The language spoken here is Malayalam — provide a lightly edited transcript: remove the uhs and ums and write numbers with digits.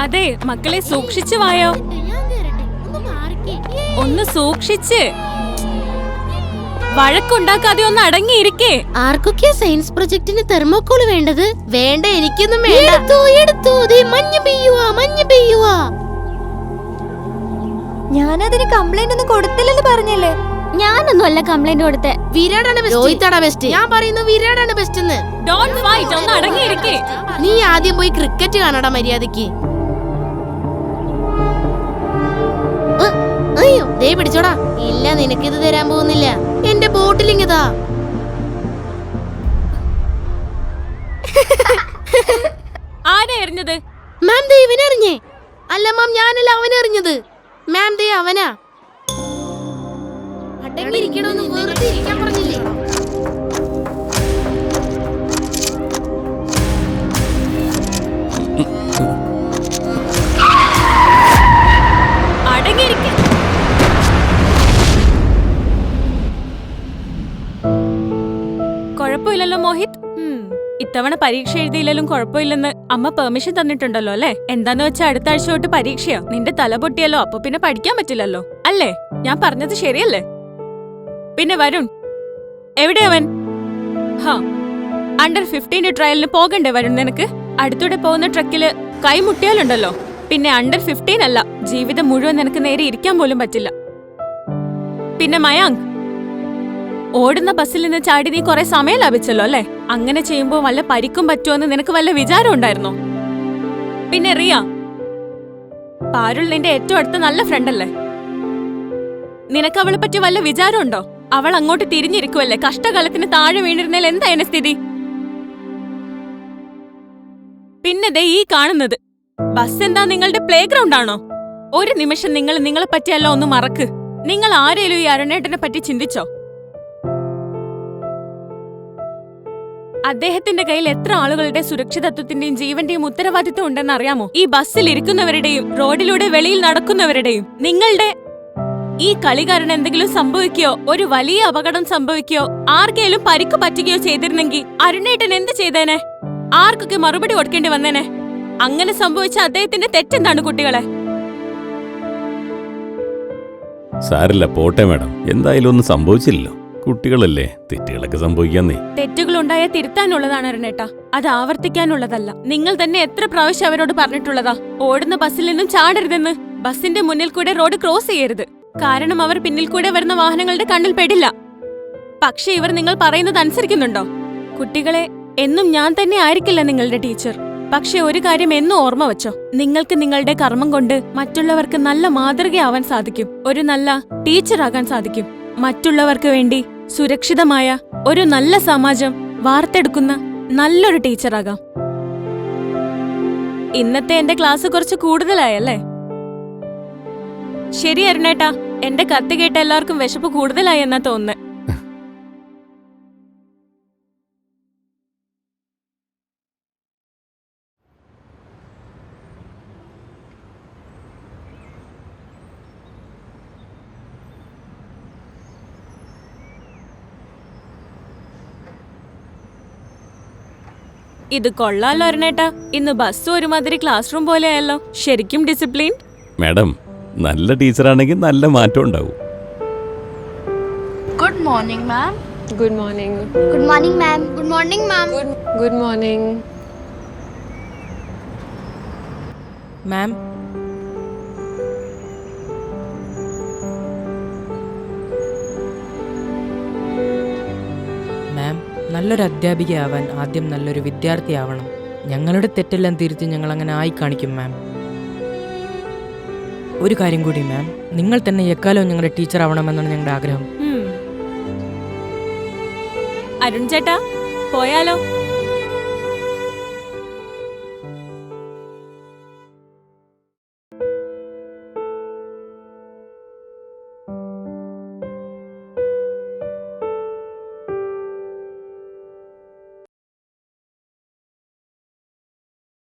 അതെ മക്കളെ സൂക്ഷിച്ചു വായോ. ഒന്ന് സൂക്ഷിച്ച്. വഴക്കുണ്ടാക്കാതെ ഒന്ന് അടങ്ങിയിരിക്കേ. ആർക്കൊക്കെയാ സയൻസ് പ്രൊജക്ടിന് തെർമോക്കോൾ വേണ്ടത്? വേണ്ട, എനിക്കൊന്നും വേണ്ട. എടുത്തു മഞ്ഞ് പെയ്യുവാ. ഞാനതിന് കംപ്ലൈന്റ് ഒന്നും കൊടുത്തില്ലെന്ന് പറഞ്ഞല്ലേ? ഞാനൊന്നും അല്ല കംപ്ലൈന്റ് കൊടുത്തേ. വിരാടാണ് ബെസ്റ്റ്. ഞാൻ പറയുന്നു വിരാടാണ് ബെസ്റ്റ് എന്ന്. ഡോണ്ട് ഫൈറ്റ്, ഒന്ന് അടങ്ങിയിരിക്കേ. നീ ആദ്യം പോയി ക്രിക്കറ്റ് കാണടാ മര്യാദക്ക്. അയ്യോ ദേ പിടിച്ചോടാ. ഇല്ല, നിനക്കിത് തരാൻ പോകുന്നില്ല. എന്റെ ബോട്ടിലിങ്ങിതാ. ആരാ എറിഞ്ഞത്? മാം ദേ ഇവനെറിഞ്ഞേ. അല്ല മാം, ഞാനല്ല അവനെറിഞ്ഞത്. മാം ദേ അവനാ. അടങ്ങിയിരിക്കണമെന്ന് വെറുതെ ഇരിക്കാൻ പറഞ്ഞില്ലേ? അടങ്ങിയിരിക്ക. കുഴപ്പമില്ലല്ലോ മോഹിത്. ഇത്തവണ പരീക്ഷ എഴുതിയില്ലും കുഴപ്പമില്ലെന്ന് അമ്മ പെർമിഷൻ തന്നിട്ടുണ്ടല്ലോ അല്ലേ? എന്താന്ന് വെച്ചാൽ അടുത്ത ആഴ്ച തൊട്ട് പരീക്ഷയോ. നിന്റെ തല പൊട്ടിയല്ലോ, അപ്പൊ പിന്നെ പഠിക്കാൻ പറ്റില്ലല്ലോ അല്ലേ? ഞാൻ പറഞ്ഞത് ശരിയല്ലേ? പിന്നെ വരുൺ എവിടെയവൻ? അണ്ടർ 15 ട്രയലിന് പോകണ്ടേ വരുൺ നിനക്ക്? അടുത്തൂടെ പോകുന്ന ട്രക്കില് കൈമുട്ടിയാലുണ്ടല്ലോ. പിന്നെ അണ്ടർ 15 അല്ല, ജീവിതം മുഴുവൻ നിനക്ക് നേരെ ഇരിക്കാൻ പോലും പറ്റില്ല. പിന്നെ മയാങ്ക്, ഓടുന്ന ബസ്സിൽ നിന്ന് ചാടി നീ കുറെ സമയം ലാഭിച്ചല്ലോ അല്ലേ? അങ്ങനെ ചെയ്യുമ്പോ വല്ല പരിക്കും പറ്റുമെന്ന് നിനക്ക് വല്ല വിചാരം ഉണ്ടായിരുന്നോ? പിന്നെ റിയ, പാരുൾ നിന്റെ ഏറ്റവും അടുത്ത നല്ല ഫ്രണ്ടല്ലേ? നിനക്ക് അവളെ പറ്റി വല്ല വിചാരം ഉണ്ടോ? അവൾ അങ്ങോട്ട് തിരിഞ്ഞിരിക്കുവല്ലേ. കഷ്ടകാലത്തിന് താഴെ വീണിരുന്നേൽ എന്താ എന്നെ സ്ഥിതി? പിന്നെ ദേ ഈ കാണുന്നത് ബസ് എന്താ നിങ്ങളുടെ പ്ലേ ഗ്രൗണ്ട് ആണോ? ഒരു നിമിഷം നിങ്ങൾ നിങ്ങളെ പറ്റിയല്ല ഒന്ന് മറക്ക്. നിങ്ങൾ ആരേലും ഈ അരുണേട്ടനെ പറ്റി ചിന്തിച്ചോ? അദ്ദേഹത്തിന്റെ കയ്യിൽ എത്ര ആളുകളുടെ സുരക്ഷിതത്വത്തിന്റെയും ജീവന്റെയും ഉത്തരവാദിത്വം ഉണ്ടെന്ന് അറിയാമോ? ഈ ബസ്സിൽ ഇരിക്കുന്നവരുടെയും റോഡിലൂടെ വെളിയിൽ നടക്കുന്നവരുടെയും. നിങ്ങളുടെ ഈ കളി കാരണം എന്തെങ്കിലും സംഭവിക്കുകയോ ഒരു വലിയ അപകടം സംഭവിക്കുകയോ ആർക്കെങ്കിലും പരിക്ക് പറ്റുകയോ ചെയ്തിരുന്നെങ്കിൽ അരുണേട്ടൻ എന്ത് ചെയ്തേനെ? ആർക്കൊക്കെ മറുപടി കൊടുക്കേണ്ടി വന്നേനെ? അങ്ങനെ സംഭവിച്ച അദ്ദേഹത്തിന്റെ തെറ്റെന്താണ് കുട്ടികളെ? സാരില്ല, പോട്ടെ മാഡം. എന്തായാലും ഒന്നും സംഭവിച്ചില്ലല്ലോ. കുട്ടികളല്ലേ, തെറ്റുകളൊക്കെ സംഭവിക്കാന്നേ. തെറ്റുകളുണ്ടായ തിരുത്താനുള്ളതാണ് അരുണേട്ട, അത് ആവർത്തിക്കാനുള്ളതല്ല. നിങ്ങൾ തന്നെ എത്ര പ്രാവശ്യം അവരോട് പറഞ്ഞിട്ടുള്ളതാ ഓടുന്ന ബസ്സിൽ നിന്നും ചാടരുതെന്ന്. ബസിന്റെ മുന്നിൽ കൂടെ റോഡ് ക്രോസ് ചെയ്യരുത്. കാരണം അവർ പിന്നിൽ കൂടെ വരുന്ന വാഹനങ്ങളുടെ കണ്ണിൽ പെടില്ല. പക്ഷെ ഇവർ നിങ്ങൾ പറയുന്നത് അനുസരിക്കുന്നുണ്ടോ? കുട്ടികളെ, എന്നും ഞാൻ തന്നെ ആയിരിക്കില്ല നിങ്ങളുടെ ടീച്ചർ. പക്ഷെ ഒരു കാര്യം എന്നും ഓർമ്മ വെച്ചോ, നിങ്ങൾക്ക് നിങ്ങളുടെ കർമ്മം കൊണ്ട് മറ്റുള്ളവർക്ക് നല്ല മാതൃകയാവാൻ സാധിക്കും. ഒരു നല്ല ടീച്ചറാകാൻ സാധിക്കും. മറ്റുള്ളവർക്ക് വേണ്ടി സുരക്ഷിതമായ ഒരു നല്ല സമാജം വാർത്തെടുക്കുന്ന നല്ലൊരു ടീച്ചറാകാം. ഇന്നത്തെ എന്റെ ക്ലാസ് കുറച്ച് കൂടുതലായല്ലേ? ശരി അരുണേട്ടാ, എന്റെ കത്ത് കേട്ട എല്ലാവർക്കും വിശപ്പ് കൂടുതലായി എന്നാ തോന്നുന്നത്. ഇത് കൊള്ളാലോ അരുണേട്ടാ. ഇന്ന് ബസ് ഒരുമാതിരി ക്ലാസ് റൂം പോലെയായല്ലോ. ശരിക്കും ഡിസിപ്ലിൻ. മാഡം, നല്ല ടീച്ചറാണെങ്കിൽ നല്ല മാറ്റം ഉണ്ടാവും. Good morning ma'am. Good morning. Good morning ma'am. Good morning ma'am. Good morning. മാം, മാം, നല്ലൊരു അധ്യാപികയാവാൻ ആദ്യം നല്ലൊരു വിദ്യാർത്ഥിയാവണം. ഞങ്ങളുടെ തെറ്റെല്ലാം തിരുത്തി ഞങ്ങൾ അങ്ങനെ ആയി കാണിക്കും മാം. ഒരു കാര്യം കൂടി മാം, നിങ്ങൾ തന്നെ എക്കാലവും ഞങ്ങളുടെ ടീച്ചർ ആവണമെന്നാണ് ഞങ്ങളുടെ ആഗ്രഹം. അരുൺ ചേട്ടാ, പോയാലോ?